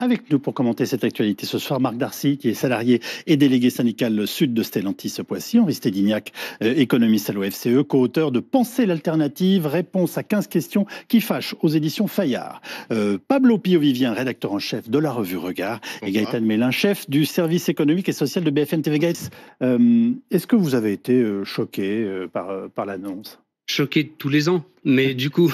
Avec nous pour commenter cette actualité ce soir, Marc Darcy, qui est salarié et délégué syndical sud de Stellantis-Poissy, Henri Stédignac, économiste à l'OFCE, co-auteur de Penser l'alternative, réponse à 15 questions qui fâchent aux éditions Fayard. Pablo Pio-Vivien, rédacteur en chef de la revue Regard, et Gaëtan Mélin, chef du service économique et social de BFM TV. Gaëtan, est-ce que vous avez été choqué par l'annonce ? Choqué tous les ans, mais du coup,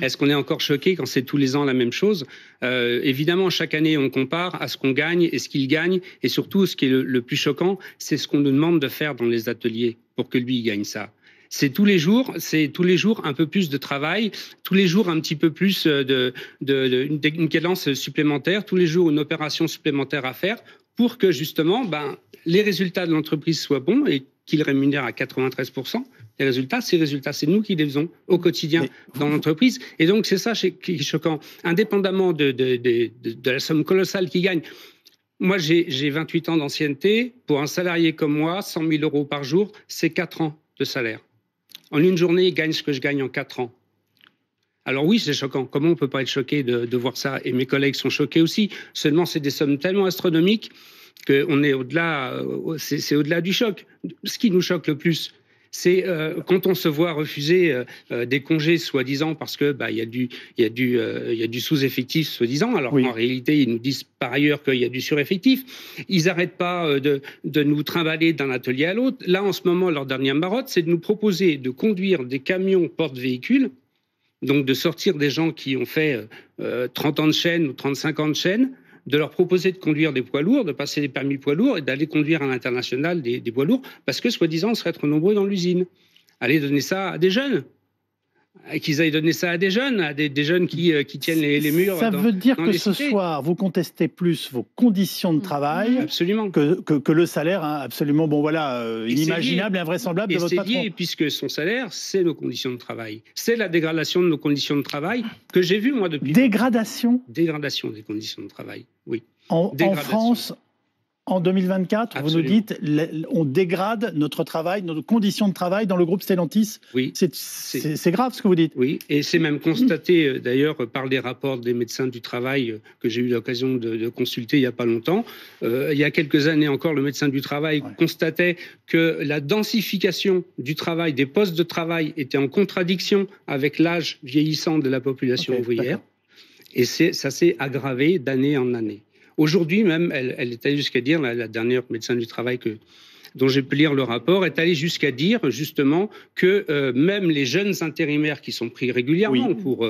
est-ce qu'on est encore choqué quand c'est tous les ans la même chose ? Évidemment, chaque année, on compare à ce qu'on gagne et ce qu'il gagne, et surtout, ce qui est le plus choquant, c'est ce qu'on nous demande de faire dans les ateliers pour que lui, il gagne ça. C'est tous les jours un peu plus de travail, tous les jours un petit peu plus une cadence supplémentaire, tous les jours une opération supplémentaire à faire pour que justement, les résultats de l'entreprise soient bons et qu'il rémunère à 93%. Les résultats, c'est nous qui les faisons au quotidien dans l'entreprise. Et donc, c'est ça qui est choquant. Indépendamment de la somme colossale qu'il gagne. Moi, j'ai 28 ans d'ancienneté. Pour un salarié comme moi, 100 000 euros par jour, c'est 4 ans de salaire. En une journée, il gagne ce que je gagne en 4 ans. Alors oui, c'est choquant. Comment on peut pas être choqué de voir ça ? Et mes collègues sont choqués aussi. Seulement, c'est des sommes tellement astronomiques qu'on est au-delà, c'est au-delà du choc. Ce qui nous choque le plus, c'est quand on se voit refuser des congés soi-disant parce que il y a du sous-effectif soi-disant. Alors en réalité, ils nous disent par ailleurs qu'il y a du sureffectif. Ils n'arrêtent pas de nous trimballer d'un atelier à l'autre. Là, en ce moment, leur dernière marotte, c'est de nous proposer de conduire des camions porte-véhicules, donc de sortir des gens qui ont fait 30 ans de chaîne ou 35 ans de chaîne, de leur proposer de conduire des poids lourds, de passer des permis poids lourds et d'aller conduire à l'international des poids lourds, parce que, soi-disant, on serait trop nombreux dans l'usine. Aller donner ça à des jeunes. Qu'ils aillent donner ça à des jeunes qui tiennent les murs. Ça veut dire que ce soir, vous contestez plus vos conditions de travail que le salaire, absolument inimaginable et invraisemblable de votre patron. Et puisque son salaire, c'est nos conditions de travail. C'est la dégradation de nos conditions de travail que j'ai vue, moi, depuis... Dégradation des conditions de travail, oui. En France, en 2024, absolument. Vous nous dites, on dégrade notre travail, nos conditions de travail dans le groupe Stellantis. Oui. C'est grave ce que vous dites. Oui, et c'est même constaté d'ailleurs par les rapports des médecins du travail que j'ai eu l'occasion de consulter il n'y a pas longtemps. Il y a quelques années encore, le médecin du travail constatait que la densification du travail, des postes de travail, était en contradiction avec l'âge vieillissant de la population ouvrière. Et ça s'est aggravé d'année en année. Aujourd'hui même, elle est allée jusqu'à dire, la dernière médecin du travail dont j'ai pu lire le rapport, est allée jusqu'à dire justement que même les jeunes intérimaires qui sont pris régulièrement pour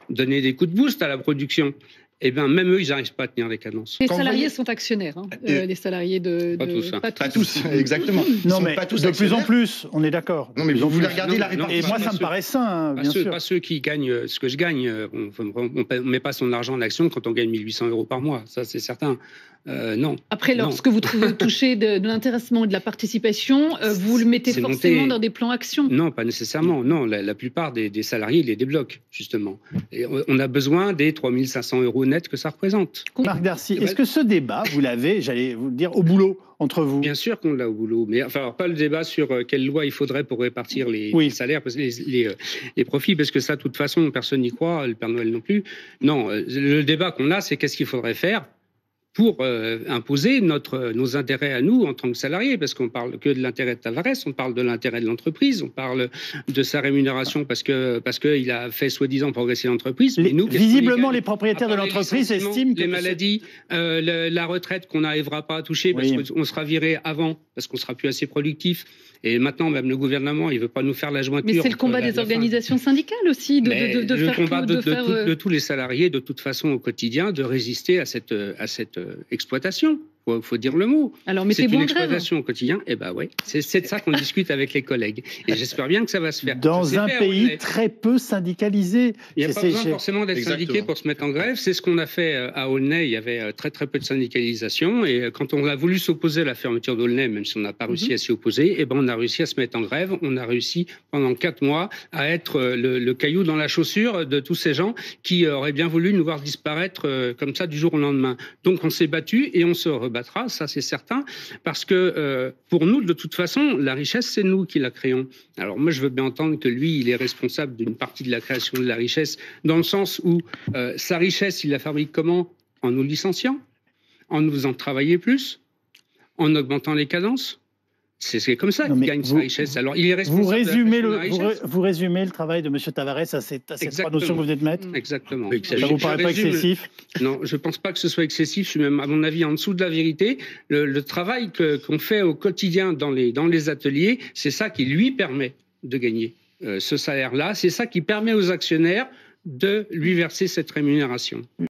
donner des coups de boost à la production, même eux, ils n'arrivent pas à tenir les cadences. Les salariés sont actionnaires, les salariés de... Pas tous, exactement. Non, mais pas tous de plus en plus, on est d'accord. Non, mais vous voulez regarder la répartition. Et moi, ça me paraît sain, bien sûr. Pas ceux qui gagnent ce que je gagne. On ne met pas son argent en action quand on gagne 1 800 € par mois, ça c'est certain. Non. Après, lorsque vous touchez de l'intéressement et de la participation, vous le mettez forcément dans des plans actions. Non, pas nécessairement. Non, la plupart des salariés les débloquent, justement. Et on a besoin des 3 500 € net que ça représente. Marc Darcy, est-ce que ce débat, vous l'avez, j'allais vous le dire, au boulot entre vous ? Bien sûr qu'on l'a au boulot, mais enfin, pas le débat sur quelle loi il faudrait pour répartir les salaires, les profits, parce que ça, de toute façon, personne n'y croit, le Père Noël non plus. Non, le débat qu'on a, c'est qu'est-ce qu'il faudrait faire pour imposer nos intérêts à nous en tant que salariés, parce qu'on parle que de l'intérêt de Tavares, on parle de l'intérêt de l'entreprise, on parle de sa rémunération parce qu'il a fait soi-disant progresser l'entreprise. Mais nous, visiblement, les propriétaires de l'entreprise estiment que... Les maladies, la retraite qu'on n'arrivera pas à toucher parce qu'on sera viré avant, parce qu'on sera plus assez productif. Et maintenant, même le gouvernement, il ne veut pas nous faire la jointure. Mais c'est le combat des organisations syndicales aussi, le combat de tous les salariés, de toute façon, au quotidien, de résister à cette exploitation. Il faut dire le mot. Alors, mais c'est une exploitation au quotidien. C'est de ça qu'on discute avec les collègues. Et j'espère bien que ça va se faire. Dans un pays très peu syndicalisé. Il n'y a pas besoin forcément d'être syndiqué pour se mettre en grève. C'est ce qu'on a fait à Aulnay. Il y avait très très peu de syndicalisation. Et quand on a voulu s'opposer à la fermeture d'Aulnay, même si on n'a pas réussi à s'y opposer, on a réussi à se mettre en grève. On a réussi pendant 4 mois à être le caillou dans la chaussure de tous ces gens qui auraient bien voulu nous voir disparaître comme ça du jour au lendemain. Donc on s'est battu et on se rebattra, ça c'est certain, parce que pour nous, de toute façon, la richesse, c'est nous qui la créons. Alors moi, je veux bien entendre que lui, il est responsable d'une partie de la création de la richesse, dans le sens où sa richesse, il la fabrique comment ? En nous licenciant, en nous faisant travailler plus, en augmentant les cadences. C'est comme ça qu'il gagne sa richesse. Alors, il est responsable vous résumez le travail de M. Tavares à ces trois notions que vous venez de mettre. Exactement. Ça ne vous paraît pas excessif? Non, je ne pense pas que ce soit excessif. Je suis même, à mon avis, en dessous de la vérité. Le travail qu'on fait au quotidien dans les ateliers, c'est ça qui lui permet de gagner ce salaire-là. C'est ça qui permet aux actionnaires de lui verser cette rémunération.